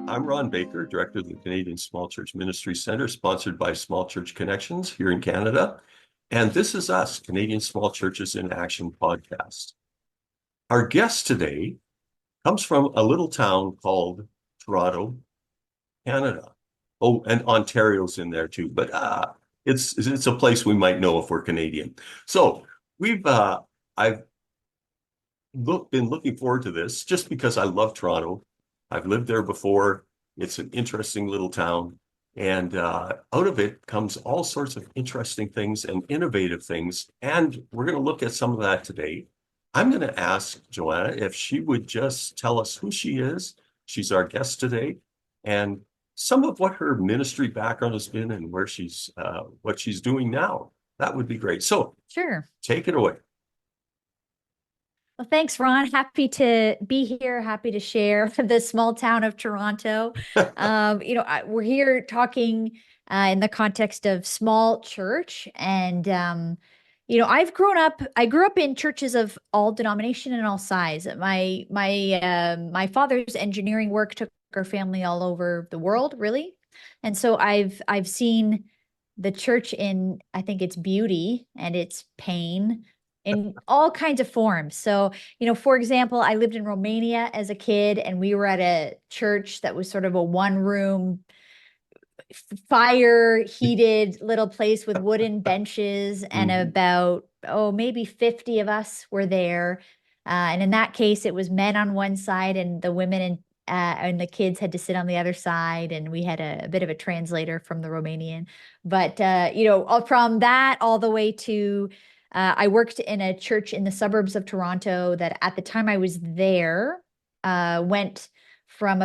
I'm Ron Baker, Director of the Canadian Small Church Ministry Center, sponsored by Small Church Connections here in Canada. And this is us, Canadian Small Churches in Action podcast. Our guest today comes from a little town called Toronto, Canada. Oh, and Ontario's in there too, but it's a place we might know if we're Canadian. So I've been looking forward to this just because I love Toronto. I've lived there before. It's an interesting little town. And out of it comes all sorts of interesting things and innovative things. And we're going to look at some of that today. I'm going to ask Joanna if she would just tell us who she is. She's our guest today. And some of what her ministry background has been and where what she's doing now. That would be great. So Sure. take it away. Well, thanks, Ron. Happy to be here. Happy to share the small town of Toronto. We're here talking in the context of small church. And, I grew up in churches of all denomination and all size. My father's engineering work took our family all over the world, really. And so I've seen the church in, I think, its beauty and its pain in all kinds of forms. So, for example, I lived in Romania as a kid, and we were at a church that was sort of a one-room, fire heated little place with wooden benches, and about, maybe 50 of us were there. And in that case, it was men on one side and the women and the kids had to sit on the other side. And we had a bit of a translator from the Romanian. But, from that all the way to, I worked in a church in the suburbs of Toronto that at the time I was there, went from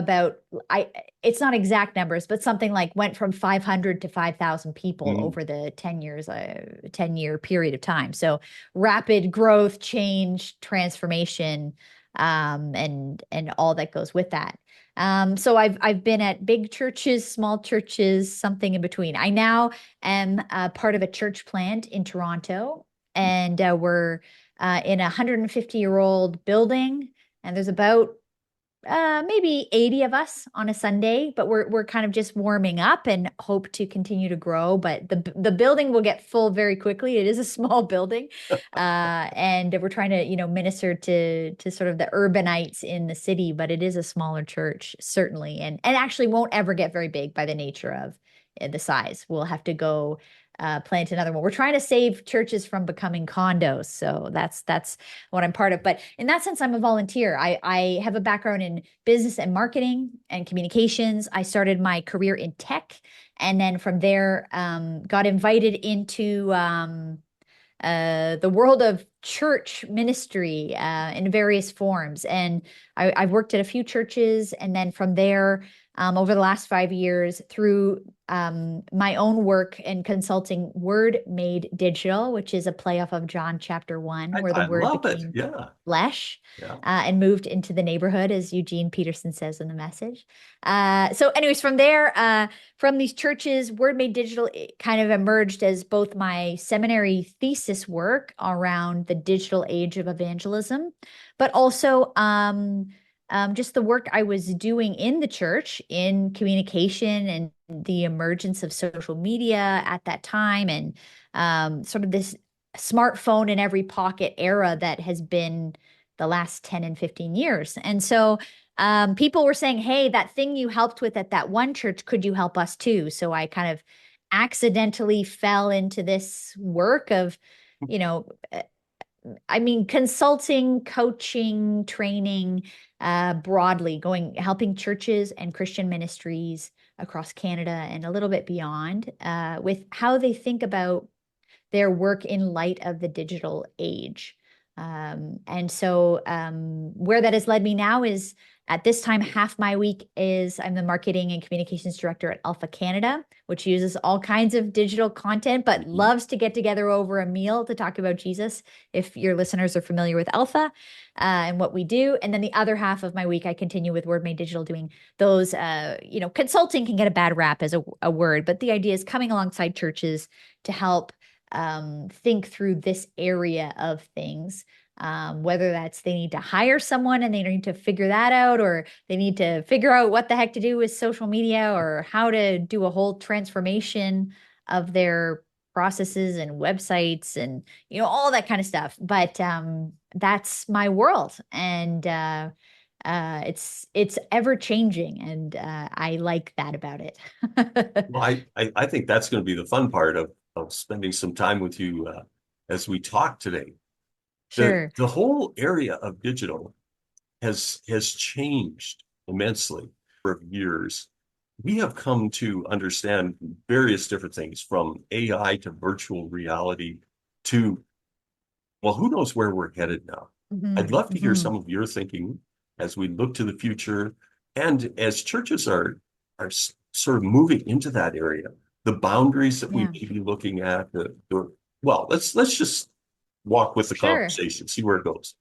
it's not exact numbers, but something like went from 500 to 5,000 people over the 10-year period of time. So rapid growth, change, transformation, and all that goes with that. So I've been at big churches, small churches, something in between. I now am part of a church plant in Toronto, and we're in a 150-year-old building, and there's about maybe 80 of us on a Sunday, but we're kind of just warming up and hope to continue to grow. But the building will get full very quickly. It is a small building, and we're trying to minister to sort of the urbanites in the city. But it is a smaller church, certainly, and actually won't ever get very big by the nature of the size. We'll have to go plant another one. We're trying to save churches from becoming condos. So that's what I'm part of. But in that sense, I'm a volunteer. I have a background in business and marketing and communications. I started my career in tech. And then from there, got invited into the world of church ministry in various forms. And I've worked at a few churches. And then from there, over the last 5 years, through my own work and consulting, Word Made Digital, which is a play off of John chapter 1, where the word became flesh and moved into the neighborhood, as Eugene Peterson says in the message. So anyways, from there, from these churches, Word Made Digital kind of emerged as both my seminary thesis work around the digital age of evangelism, but also just the work I was doing in the church in communication and the emergence of social media at that time, and sort of this smartphone in every pocket era that has been the last 10 and 15 years. And so people were saying, hey, that thing you helped with at that one church, could you help us too? So I kind of accidentally fell into this work of, consulting, coaching, training, broadly, helping churches and Christian ministries across Canada and a little bit beyond, with how they think about their work in light of the digital age. And so where that has led me now is, at this time, half my week is I'm the marketing and communications director at Alpha Canada, which uses all kinds of digital content, but loves to get together over a meal to talk about Jesus, if your listeners are familiar with Alpha and what we do. And then the other half of my week, I continue with Word Made Digital, doing those, consulting can get a bad rap as a word, but the idea is coming alongside churches to help think through this area of things. whether that's they need to hire someone and they need to figure that out, or they need to figure out what the heck to do with social media or how to do a whole transformation of their processes and websites and all that kind of stuff. But that's my world, and it's ever changing, and I like that about it. Well, I think that's going to be the fun part of spending some time with you as we talk today. The Sure. the whole area of digital has changed immensely for years. We have come to understand various different things from AI to virtual reality to, well, who knows where we're headed now. I'd Hmm. love to hear Hmm. some of your thinking as we look to the future and as churches are sort of moving into that area, the boundaries that we Yeah. may be looking at, well, let's just walk with the Sure. conversation, see where it goes.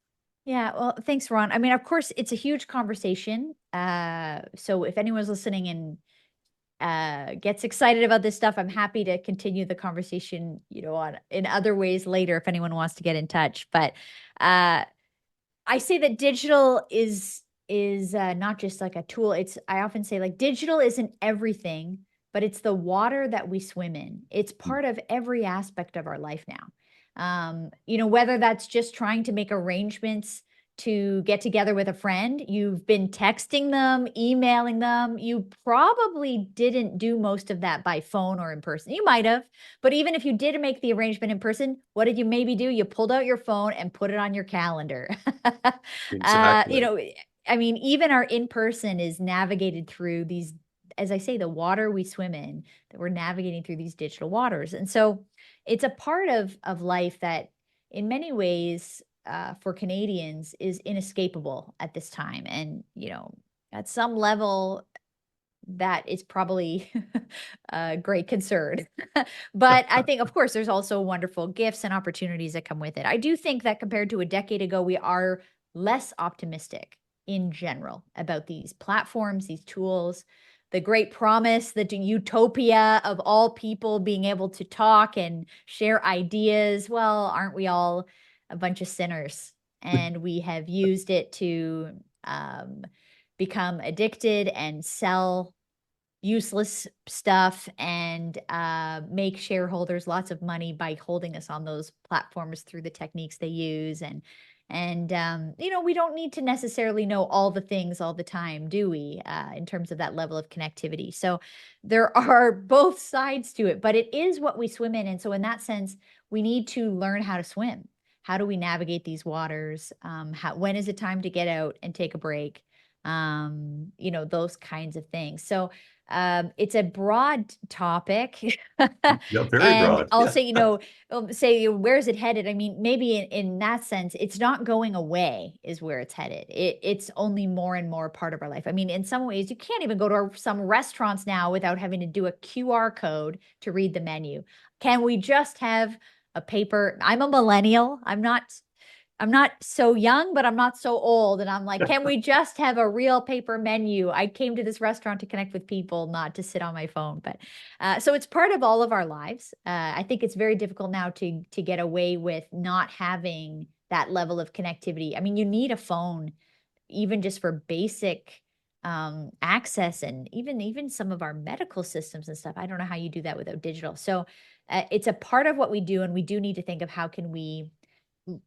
Yeah, well, thanks, Ron. I mean, of course, it's a huge conversation. So if anyone's listening and gets excited about this stuff, I'm happy to continue the conversation, on in other ways later if anyone wants to get in touch. But uh, I say that digital is not just like a tool. I often say like digital isn't everything, but it's the water that we swim in. It's part of every aspect of our life now. Whether that's just trying to make arrangements to get together with a friend, you've been texting them, emailing them. You probably didn't do most of that by phone or in person. You might have, but even if you did make the arrangement in person, what did you maybe do? You pulled out your phone and put it on your calendar. uh, you Exactly. know, I mean, even our in person is navigated through these, as I say, the water we swim in, that we're navigating through these digital waters. And so it's a part of life that, in many ways, for Canadians, is inescapable at this time. And, at some level, that is probably a great concern. But I think, of course, there's also wonderful gifts and opportunities that come with it. I do think that compared to a decade ago, we are less optimistic in general about these platforms, these tools, the great promise, the utopia of all people being able to talk and share ideas. Well, aren't we all a bunch of sinners? And we have used it to become addicted and sell useless stuff and make shareholders lots of money by holding us on those platforms through the techniques they use. And we don't need to necessarily know all the things all the time, do we, in terms of that level of connectivity? So there are both sides to it, but it is what we swim in. And so in that sense, we need to learn how to swim. How do we navigate these waters? When is it time to get out and take a break? Those kinds of things. So it's a broad topic. Yeah, very And broad. I'll Yeah. say, where's it headed? I mean, maybe in that sense, it's not going away, is where it's headed. It's only more and more part of our life. I mean, in some ways, you can't even go to some restaurants now without having to do a QR code to read the menu. Can we just have a paper? I'm a millennial. I'm not so young, but I'm not so old. And I'm like, can we just have a real paper menu? I came to this restaurant to connect with people, not to sit on my phone. But so it's part of all of our lives. I think it's very difficult now to get away with not having that level of connectivity. I mean, you need a phone even just for basic access, and even some of our medical systems and stuff. I don't know how you do that without digital. So it's a part of what we do, and we do need to think of how can we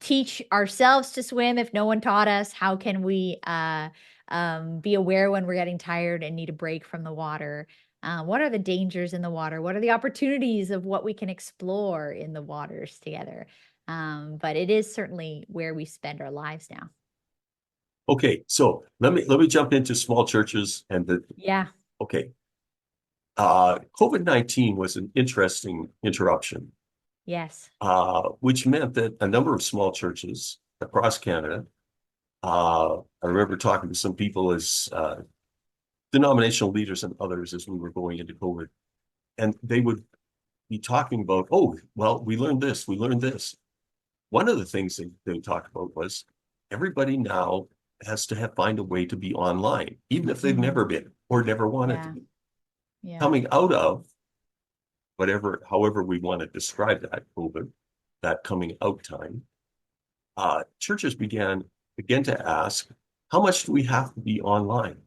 teach ourselves to swim if no one taught us? How can we be aware when we're getting tired and need a break from the water? What are the dangers in the water? What are the opportunities of what we can explore in the waters together? But it is certainly where we spend our lives now. Okay, so let me jump into small churches and the Yeah. okay. COVID-19 was an interesting interruption, Yes. which meant that a number of small churches across Canada, I remember talking to some people as denominational leaders and others as we were going into COVID, and they would be talking about, oh, well, we learned this, we learned this. One of the things they talked about was everybody now has to find a way to be online, even if they've Hmm. never been or never wanted to Yeah. be. Yeah. Coming out of whatever, however we want to describe that COVID, that coming out time, churches begin to ask, how much do we have to be online?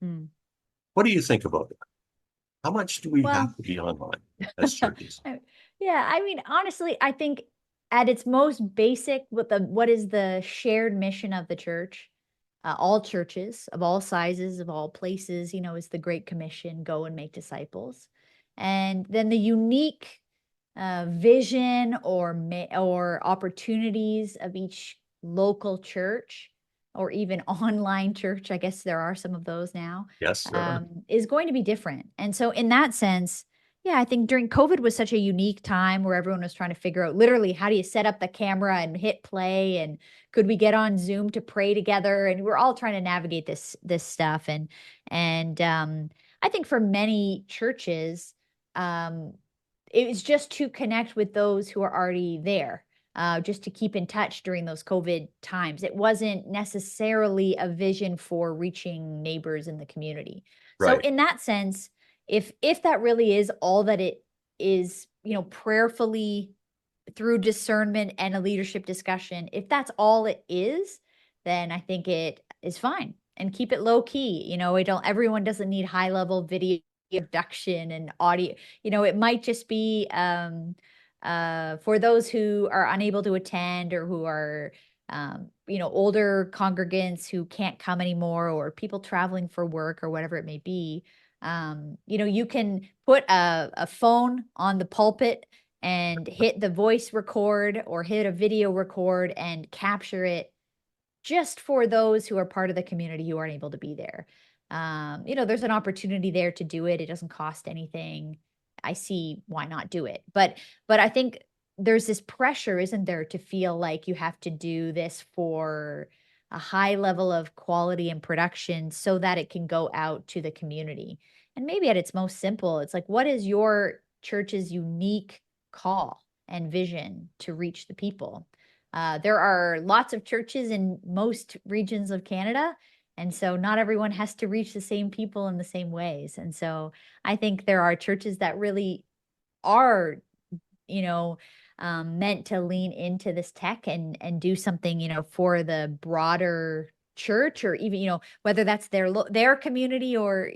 Hmm. What do you think about that? How much do we Well, have to be online as churches? I- yeah, I mean, honestly, I think at its most basic, what is the shared mission of the church? All churches of all sizes, of all places, is the Great Commission, go and make disciples. And then the unique vision or opportunities of each local church or even online church, I guess there are some of those now, Yes, there are. is going to be different. And so in that sense, yeah, I think during COVID was such a unique time where everyone was trying to figure out literally how do you set up the camera and hit play, and could we get on Zoom to pray together, and we're all trying to navigate this stuff. And I think for many churches, um it was just to connect with those who are already there, just to keep in touch during those COVID times. It wasn't necessarily a vision for reaching neighbors in the community. So Right. in that sense, if that really is all that it is, prayerfully through discernment and a leadership discussion, if that's all it is, then I think it is fine, and keep it low key. Everyone doesn't need high level video production and audio. It might just be for those who are unable to attend, or who are older congregants who can't come anymore, or people traveling for work or whatever it may be. You can put a phone on the pulpit and hit the voice record or hit a video record and capture it just for those who are part of the community who aren't able to be there. There's an opportunity there to do it. It doesn't cost anything. I see why not do it. But I think there's this pressure, isn't there, to feel like you have to do this for a high level of quality and production so that it can go out to the community. And maybe at its most simple, it's like, what is your church's unique call and vision to reach the people? There are lots of churches in most regions of Canada. And so not everyone has to reach the same people in the same ways. And so I think there are churches that really are, you know, meant to lean into this tech and do something, for the broader church, or even, whether that's their community, or,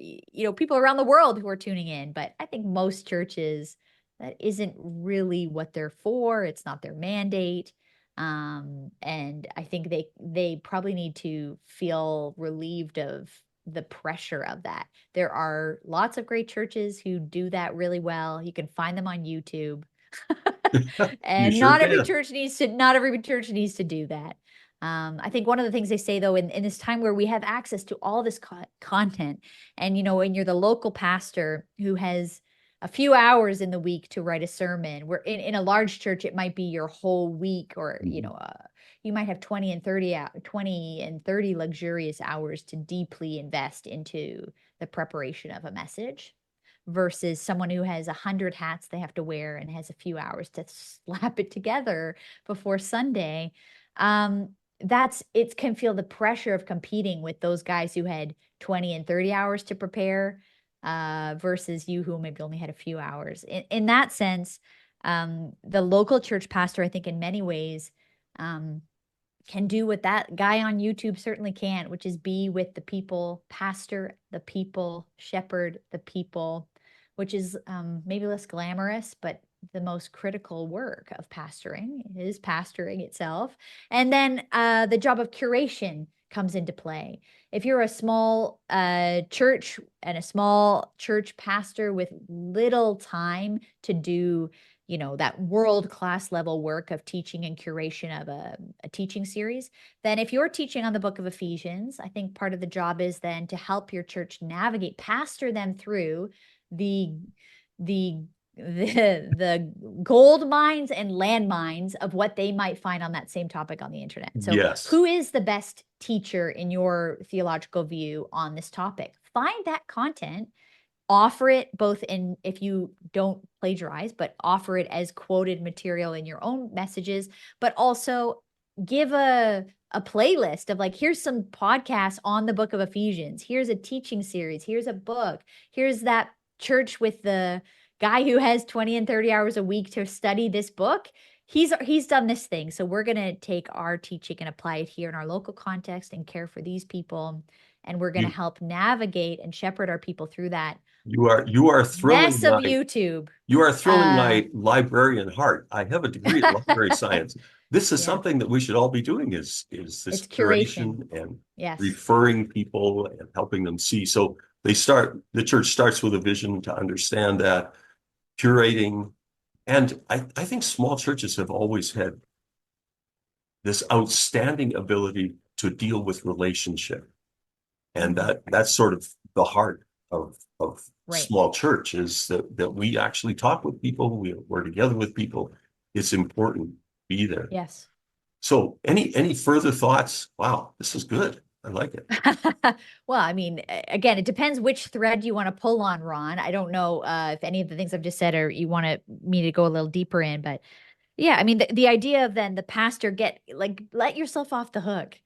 people around the world who are tuning in. But I think most churches, that isn't really what they're for. It's not their mandate. And I think they probably need to feel relieved of the pressure of that. There are lots of great churches who do that really well. You can find them on YouTube. You And sure not every can. church needs to do that. I think one of the things they say, though, in this time where we have access to all this content, and when you're the local pastor who has a few hours in the week to write a sermon, where in a large church it might be your whole week, or Mhm. you might have 20 and 30 luxurious hours to deeply invest into the preparation of a message, versus someone who has 100 hats they have to wear and has a few hours to slap it together before Sunday. That's it can feel the pressure of competing with those guys who had 20 and 30 hours to prepare, versus you who maybe only had a few hours. In that sense, the local church pastor, I think, in many ways, um, can do what that guy on YouTube certainly can't, which is be with the people, pastor the people, shepherd the people, which is maybe less glamorous, but the most critical work of pastoring is pastoring itself. And then the job of curation comes into play. If you're a small church and a small church pastor with little time to do that world-class level work of teaching and curation of a teaching series, then if you're teaching on the book of Ephesians, I think part of the job is then to help your church navigate, pastor them through the the the gold mines and landmines of what they might find on that same topic on the internet. So Yes. who is the best teacher in your theological view on this topic? Find that content, offer it both in, if you don't plagiarize, but offer it as quoted material in your own messages, but also give a playlist of, like, here's some podcasts on the book of Ephesians, here's a teaching series, here's a book, here's that church with the guy who has 20 and 30 hours a week to study this book. he's done this thing. So we're going to take our teaching and apply it here in our local context and care for these people. And we're going to You help navigate and shepherd our people through that you are thrilling mess of my YouTube. you are thrilling Uh, my librarian heart. I have a degree in library science. This is yeah, something that we should all be doing is this it's curation. curation and Yes. referring people and helping them see. So the church starts with a vision to understand that curating. And I think small churches have always had this outstanding ability to deal with relationship. And Mhm. that's sort of the heart of Right. small church is that we actually talk with people, we're together with people. It's important to be there. Yes. So any further thoughts? Wow, this is good. I like it. Well, I mean, again, it depends which thread you want to pull on, Ron. I don't know if any of the things I've just said or you want me to go a little deeper in, but yeah, I mean, the idea of then the pastor let yourself off the hook.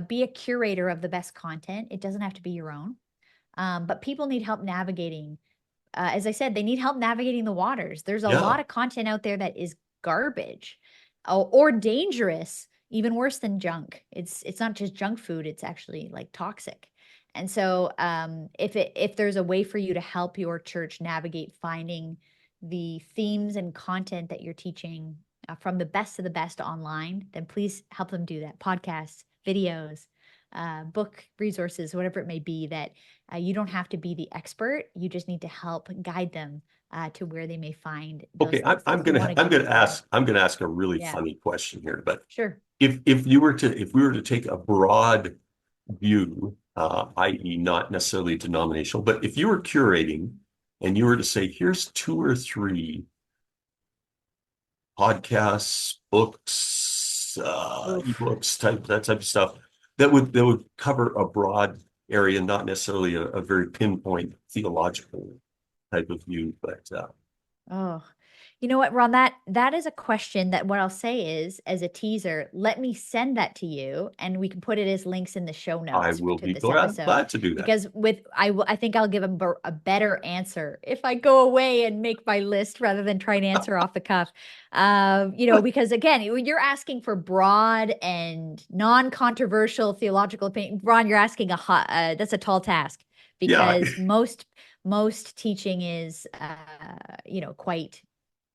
Be a curator of the best content. It doesn't have to be your own. But people need help navigating. As I said, they need help navigating the waters. There's a Yeah. lot of content out there that is garbage or dangerous, even worse than junk. It's not just junk food, it's actually like toxic. And so if there's a way for you to help your church navigate finding the themes and content that you're teaching from the best of the best online, then please help them do that. Podcasts, videos, book resources, whatever it may be that you don't have to be the expert. You just need to help guide them to where they may find those Okay, things that you want to give to them. I'm gonna ask a really Yeah, funny question here, but sure. if we were to take a broad view, i.e., not necessarily denominational, but if you were curating and you were to say, here's two or three podcasts, books, Oof. ebooks, that type of stuff that would cover a broad area, not necessarily a very pinpoint theological type of view, but Oh, you know what, Ron? That is a question that what I'll say is, as a teaser, let me send that to you, and we can put it as links in the show I notes will to be this episode. glad to do that. Because I think I'll give a better answer if I go away and make my list rather than try and answer off the cuff. Because again, you're asking for broad and non-controversial theological opinion. Ron, you're asking that's a tall task Yeah, because most teaching is quite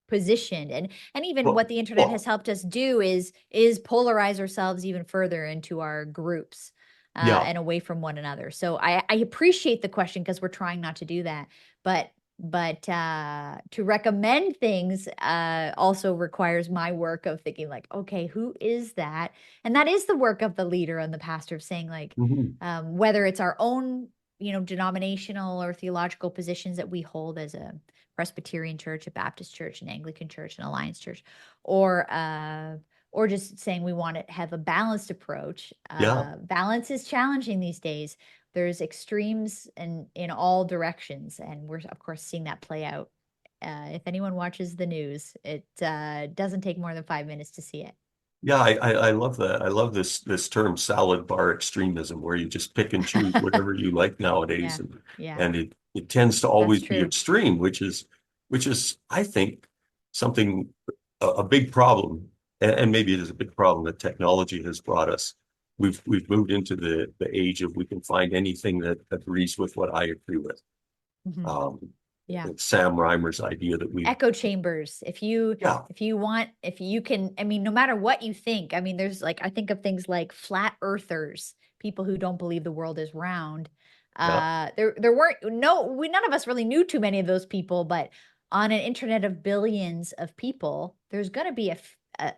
positioned, and even well, what the internet has well, helped us do is polarize ourselves even further into our groups yeah. and away from one another. So I appreciate the question because we're trying not to do that, but to recommend things also requires my work of thinking like, okay, who is that? And that is the work of the leader and the pastor of saying like, Mhm. whether it's our own denominational or theological positions that we hold as a Presbyterian church, a Baptist church, an Anglican church, an Alliance church, or just saying we want to have a balanced approach. Yeah, Balance is challenging these days. There's extremes in all directions, and we're of course seeing that play out. If anyone watches the news, it doesn't take more than 5 minutes to see it. yeah. I love that. I love this term salad bar extremism, where you just pick and choose whatever you like nowadays, Yeah, and yeah, it tends to that's always be true. extreme, which is I think something a big problem, and maybe it is a big problem that technology has brought us. We've moved into the age of we can find anything that agrees with what I agree with. Mhm. Um, Yeah. Sam Reimer's idea that we, Echo chambers. If you yeah, if you want, if you can, I mean, no matter what you think, I mean, there's like I think of things like flat earthers, people who don't believe the world is round. yeah, There weren't no we none of us really knew too many of those people, but on an internet of billions of people, there's going to be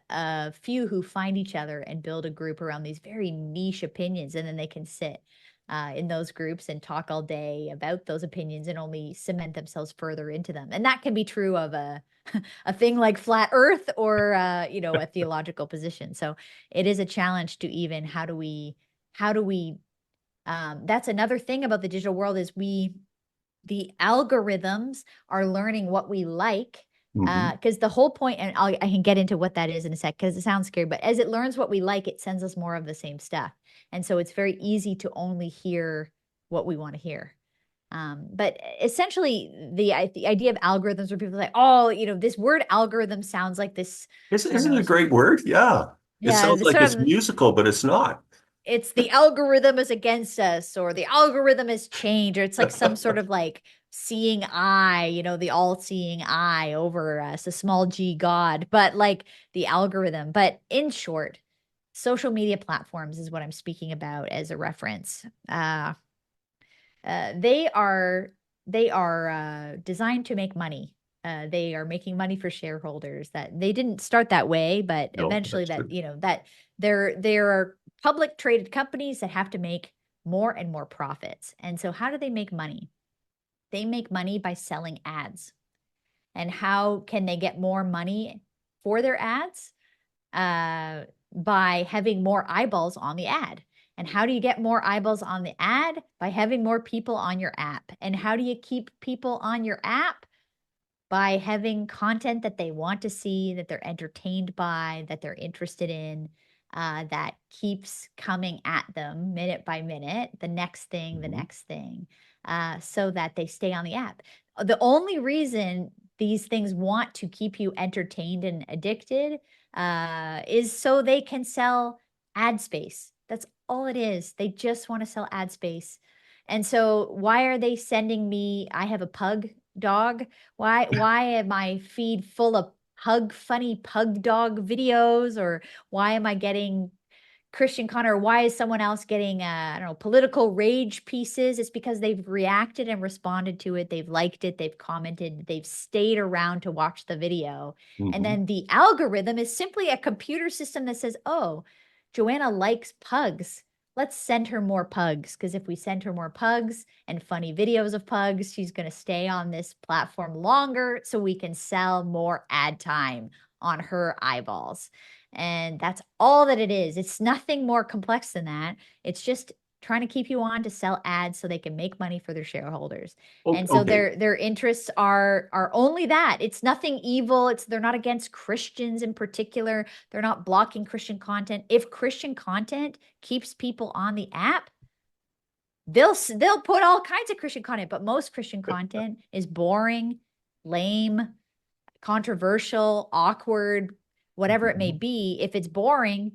a few who find each other and build a group around these very niche opinions, and then they can sit in those groups and talk all day about those opinions and only cement themselves further into them. And that can be true of a thing like flat earth or a theological position. So it is a challenge to even how do we that's another thing about the digital world is the algorithms are learning what we like mhm, because the whole point, and I can get into what that is in a sec because it sounds scary, but as it learns what we like, it sends us more of the same stuff. And so it's very easy to only hear what we want to hear. But essentially, the idea of algorithms where people say, oh, this word algorithm sounds like this, I don't Isn't it know, a great word? Yeah. It yeah, sounds the like sort it's of, musical, but it's not. it's the algorithm is against us, or the algorithm has changed, or it's like some sort of like seeing eye, the all-seeing eye over us, a small g God, but like the algorithm. But in short, social media platforms is what I'm speaking about as a reference. They are designed to make money. They are making money for shareholders. That they didn't start that way, but No, eventually that's that true. that there are public traded companies that have to make more and more profits. And so, how do they make money? They make money by selling ads. And how can they get more money for their ads? By having more eyeballs on the ad. And how do you get more eyeballs on the ad? By having more people on your app. And how do you keep people on your app? By having content that they want to see, that they're entertained by, that they're interested in, that keeps coming at them minute by minute, the Mhm. next thing, so that they stay on the app. The only reason these things want to keep you entertained and addicted is so they can sell ad space. That's all it is. They just want to sell ad space. And so, why are they sending me? I have a pug dog. Why am my feed full of funny pug dog videos? Or why am I getting Christian Connor? Why is someone else getting I don't know, political rage pieces? It's because they've reacted and responded to it. They've liked it, they've commented, they've stayed around to watch the video. And Mhm. then the algorithm is simply a computer system that says, oh, Joanna likes pugs. Let's send her more pugs, because if we send her more pugs and funny videos of pugs, she's going to stay on this platform longer so we can sell more ad time on her eyeballs. And that's all that it is. It's nothing more complex than that. It's just trying to keep you on to sell ads so they can make money for their shareholders. And so Okay. their interests are only that. It's nothing evil. They're not against Christians in particular. They're not blocking Christian content. If Christian content keeps people on the app, they'll put all kinds of Christian content, but most Christian content is boring, lame, controversial, awkward, whatever it may Mhm. be. If it's boring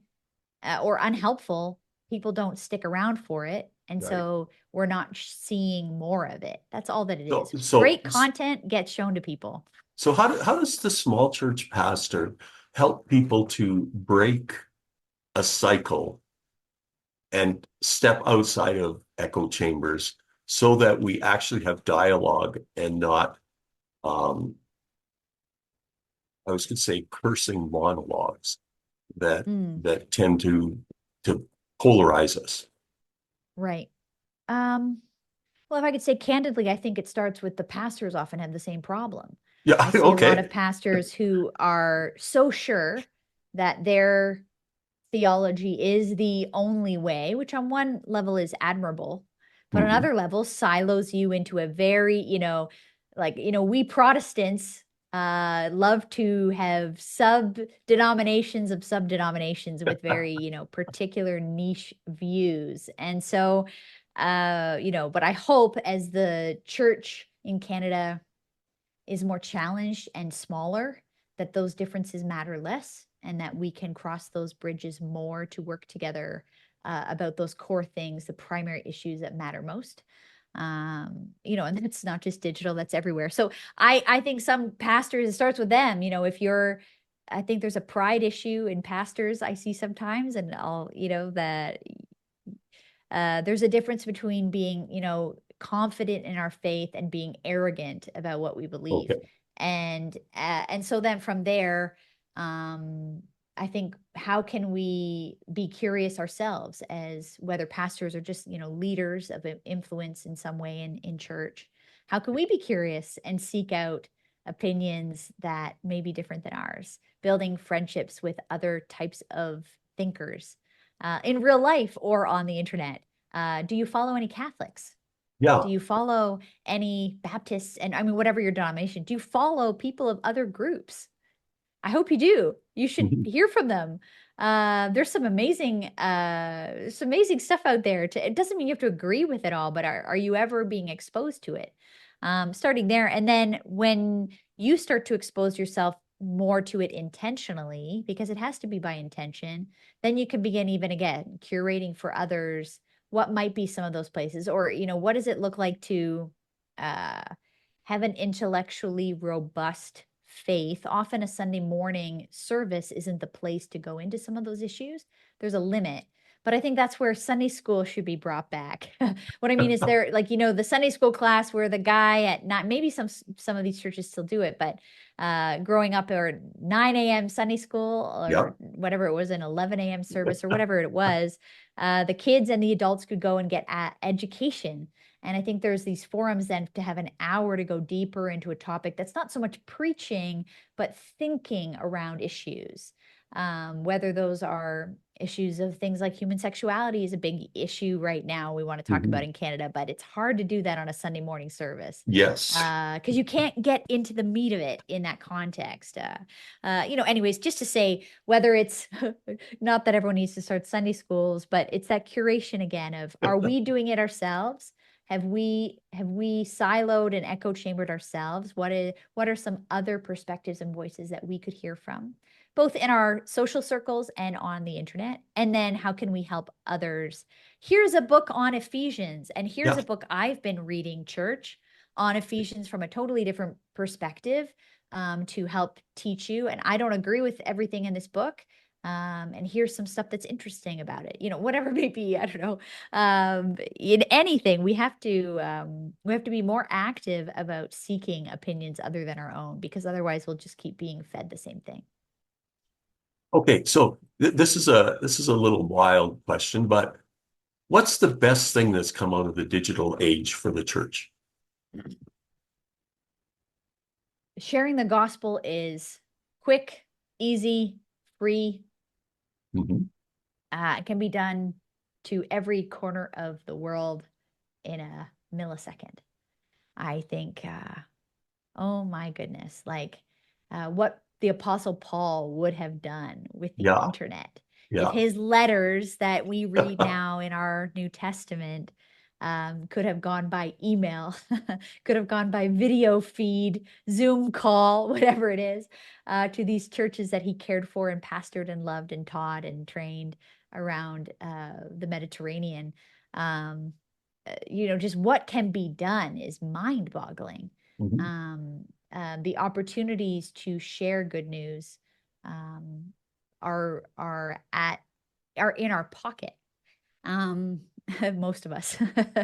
or unhelpful, people don't stick around for it. And Right. so we're not seeing more of it. That's all that it So, is. so, Great content gets shown to people. so how does the small church pastor help people to break a cycle and step outside of echo chambers so that we actually have dialogue and not, um, I was going to say, cursing monologues that Mm, tend to polarize us. right. Um, well, if I could say candidly, I think it starts with the pastors often have the same problem. Yeah. I see a lot Okay. of pastors who are so sure that their theology is the only way, which on one level is admirable, but on Mhm. another level silos you into a very, like, we Protestants love to have sub denominations of sub denominations with very, particular niche views. And so, but I hope as the church in Canada is more challenged and smaller, that those differences matter less and that we can cross those bridges more to work together about those core things, the primary issues that matter most. And that's not just digital, that's everywhere. So I think some pastors, it starts with them. If you're, I think there's a pride issue in pastors I see sometimes, and that there's a difference between being, confident in our faith and being arrogant about what we believe. Okay. And so then from there, um, I think how can we be curious ourselves as whether pastors are just, leaders of influence in some way in church? How can we be curious and seek out opinions that may be different than ours, building friendships with other types of thinkers in real life or on the internet? Do you follow any Catholics? Yeah. Do you follow any Baptists? And I mean, whatever your denomination, do you follow people of other groups? I hope you do. You should Mhm. hear from them. There's some amazing stuff out there. It doesn't mean you have to agree with it all, but are you ever being exposed to it? Starting there. And then when you start to expose yourself more to it intentionally, because it has to be by intention, then you can begin even again curating for others what might be some of those places, or what does it look like to uh, have an intellectually robust faith. Often a Sunday morning service isn't the place to go into some of those issues. There's a limit. But I think that's where Sunday school should be brought back. What I mean is there, like, the Sunday school class where the guy at not, maybe some of these churches still do it, but growing up, or 9 a.m. Sunday school or Yep. whatever it was, an 11 a.m. service or whatever it was, the kids and the adults could go and get education. And I think there's these forums then to have an hour to go deeper into a topic that's not so much preaching, but thinking around issues. Whether those are issues of things like human sexuality is a big issue right now we want to talk about Mhm. in Canada, but it's hard to do that on a Sunday morning service Yes. because you can't get into the meat of it in that context. Anyways, just to say whether it's not that everyone needs to start Sunday schools, but it's that curation again of, are we doing it ourselves? Have we siloed and echo chambered ourselves? What are some other perspectives and voices that we could hear from, both in our social circles and on the internet? And then how can we help others? Here's a book on Ephesians, and here's Yeah. a book I've been reading, church, on Ephesians from a totally different perspective, to help teach you. And I don't agree with everything in this book. And here's some stuff that's interesting about it. Whatever it may be. I don't know. In anything, we have to be more active about seeking opinions other than our own, because otherwise we'll just keep being fed the same thing. Okay, so this is a little wild question, but what's the best thing that's come out of the digital age for the church? Sharing the gospel is quick, easy, free. Mhm. It can be done to every corner of the world in a millisecond. I think, oh my goodness, like what the Apostle Paul would have done with the Yeah, internet. If yeah. his letters that we read now in our New Testament could have gone by email, could have gone by video feed, Zoom call, whatever it is, to these churches that he cared for and pastored and loved and taught and trained around the Mediterranean. Um, just what can be done is mind-boggling. Mhm. um, the opportunities to share good news um, are in our pocket. Um, most of us.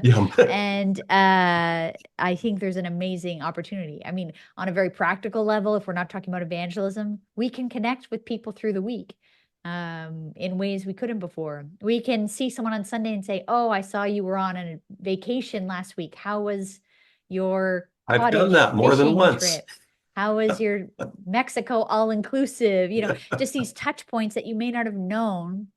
Yeah. And I think there's an amazing opportunity. I mean, on a very practical level, if we're not talking about evangelism, we can connect with people through the week in ways we couldn't before. We can see someone on Sunday and say, "Oh, I saw you were on a vacation last week. How was your I've done cottage that more than fishing once. trip? How was your Mexico all inclusive?" Just these touch points that you may not have known,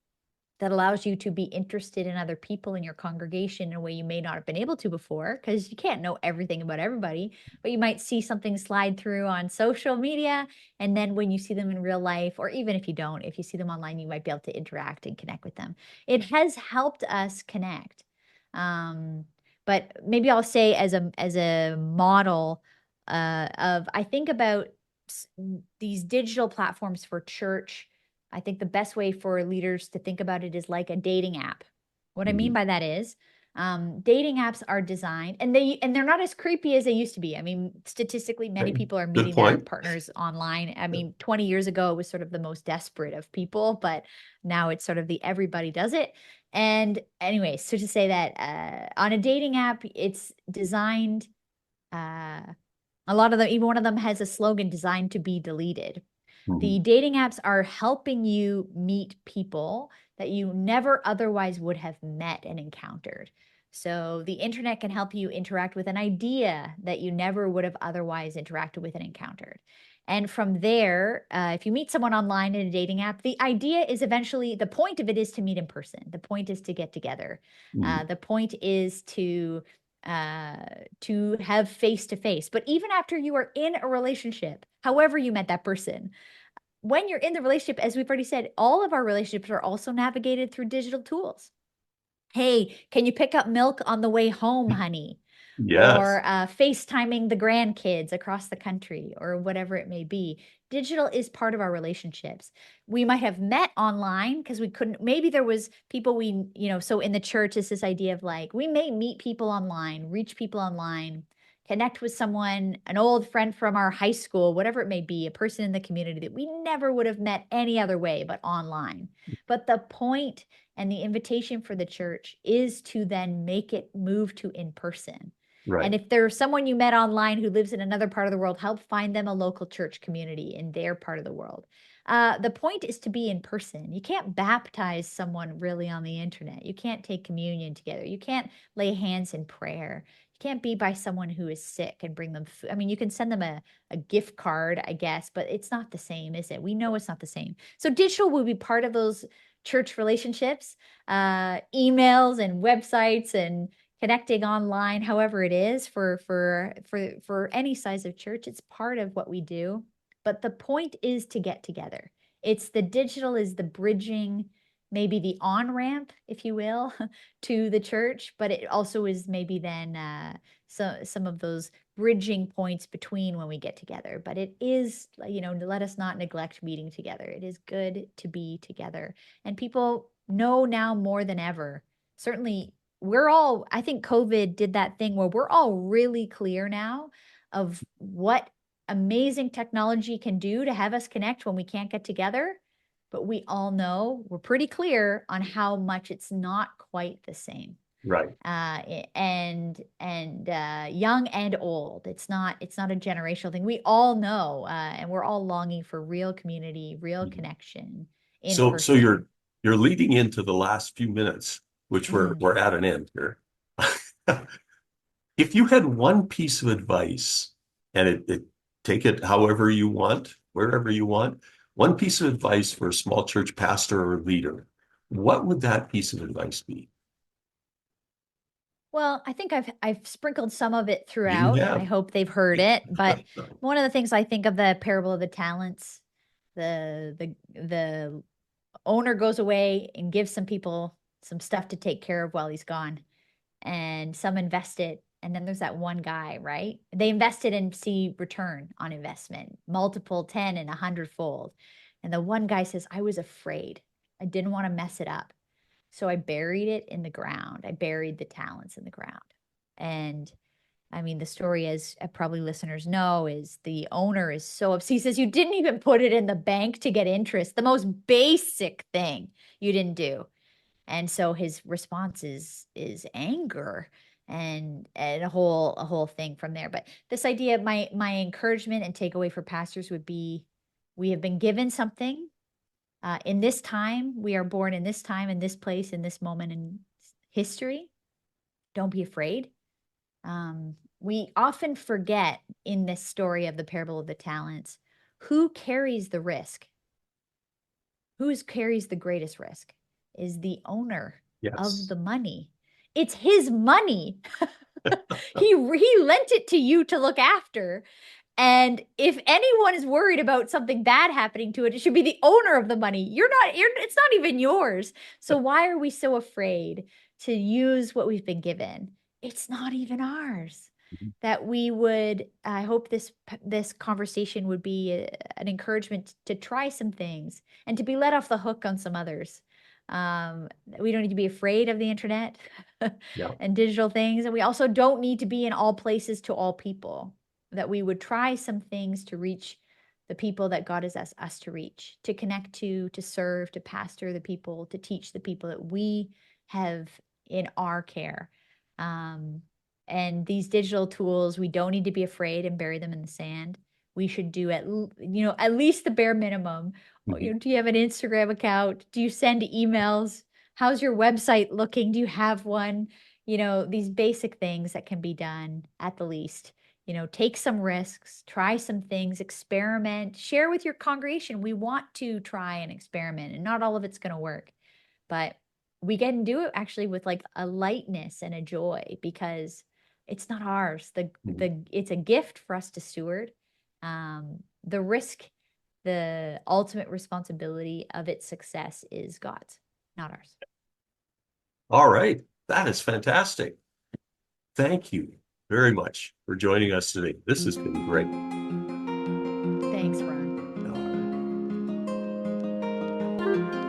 that allows you to be interested in other people in your congregation in a way you may not have been able to before, because you can't know everything about everybody, but you might see something slide through on social media. And then when you see them in real life, or even if you don't, if you see them online, you might be able to interact and connect with them. It has helped us connect. Um, but maybe I'll say as a model of, I think about these digital platforms for church. I think the best way for leaders to think about it is like a dating app. What I mean Mhm. by that is, dating apps are designed, and they're not as creepy as they used to be. I mean, statistically, many Okay. people are Good meeting their point. partners online. I mean, 20 years ago it was sort of the most desperate of people, but now it's sort of the everybody does it. And anyway, so to say that on a dating app, it's designed. Uh, a lot of them, even one of them has a slogan, designed to be deleted. Mhm. The dating apps are helping you meet people that you never otherwise would have met and encountered. So the internet can help you interact with an idea that you never would have otherwise interacted with and encountered. And from there, if you meet someone online in a dating app, the idea is eventually, the point of it is to meet in person. The point is to get together. Mhm. The point is uh, to have face to face. But even after you are in a relationship, however you met that person, when you're in the relationship, as we've already said, all of our relationships are also navigated through digital tools. Hey, can you pick up milk on the way home, honey? Yes. Or FaceTiming the grandkids across the country, or whatever it may be. Digital is part of our relationships. We might have met online because we couldn't, maybe there was people so in the church is this idea of like, we may meet people online, reach people online, connect with someone, an old friend from our high school, whatever it may be, a person in the community that we never would have met any other way but online. But the point and the invitation for the church is to then make it move to in person. Right. And if there's someone you met online who lives in another part of the world, help find them a local church community in their part of the world. The point is to be in person. You can't baptize someone really on the internet. You can't take communion together. You can't lay hands in prayer. You can't be by someone who is sick and bring them food. I mean, you can send them a gift card, I guess, but it's not the same, is it? We know it's not the same. So digital will be part of those church relationships, emails and websites and connecting online, however it is for any size of church. It's part of what we do. But the point is to get together. It's the digital is the bridging, maybe the on-ramp, if you will, to the church, but it also is maybe then some of those bridging points between when we get together. But it is, let us not neglect meeting together. It is good to be together. And people know now more than ever. Certainly, I think COVID did that thing where we're all really clear now of what amazing technology can do to have us connect when we can't get together. But we all know, we're pretty clear on how much it's not quite the same. Right. And young and old. It's not a generational thing. We all know, and we're all longing for real community, real Mhm. connection in So person. you're leading into the last few minutes, which we're Mm. we're at an end here. If you had one piece of advice, and it take it however you want, wherever you want, one piece of advice for a small church pastor or leader, what would that piece of advice be? Well, I think I've sprinkled some of it You throughout. I have. hope they've heard it. But one of the things I think of the parable of the talents, the owner goes away and gives some people some stuff to take care of while he's gone, and some invest it. And then there's that one guy, right? They invested and see return on investment, multiple 10 and 100-fold. And the one guy says, I was afraid. I didn't want to mess it up. So I buried it in the ground. I buried the talents in the ground. And I mean, the story, as probably listeners know, is the owner is so upset. He says, you didn't even put it in the bank to get interest, the most basic thing you didn't do. And so his response is anger and a whole thing from there. But this idea, my encouragement and takeaway for pastors would be, we have been given something in this time. We are born in this time, in this place, in this moment in history. Don't be afraid. We often forget in this story of the parable of the talents who carries the risk. Who carries the greatest risk is the owner of Yes. the money. It's his money. He lent it to you to look after. And if anyone is worried about something bad happening to it, it should be the owner of the money. It's not even yours. So why are we so afraid to use what we've been given? It's not even ours. That we would, I hope this conversation would be an encouragement to try some things and to be let off the hook on some others. We don't need to be afraid of the internet Yeah. and digital things. And we also don't need to be in all places to all people, that we would try some things to reach the people that God has asked us to reach, to connect to serve, to pastor the people, to teach the people that we have in our care. Um, and these digital tools, we don't need to be afraid and bury them in the sand. We should do at least the bare minimum. Mhm. Do you have an Instagram account? Do you send emails? How's your website looking? Do you have one? These basic things that can be done at the least. Take some risks, try some things, experiment, share with your congregation. We want to try and experiment, and not all of it's going to work, but we can do it actually with like a lightness and a joy because it's not ours. Mhm. It's a gift for us to steward. The risk the ultimate responsibility of its success is God's, not ours. All right. That is fantastic. Thank you very much for joining us today. This has been great. Thanks, Ron. All right.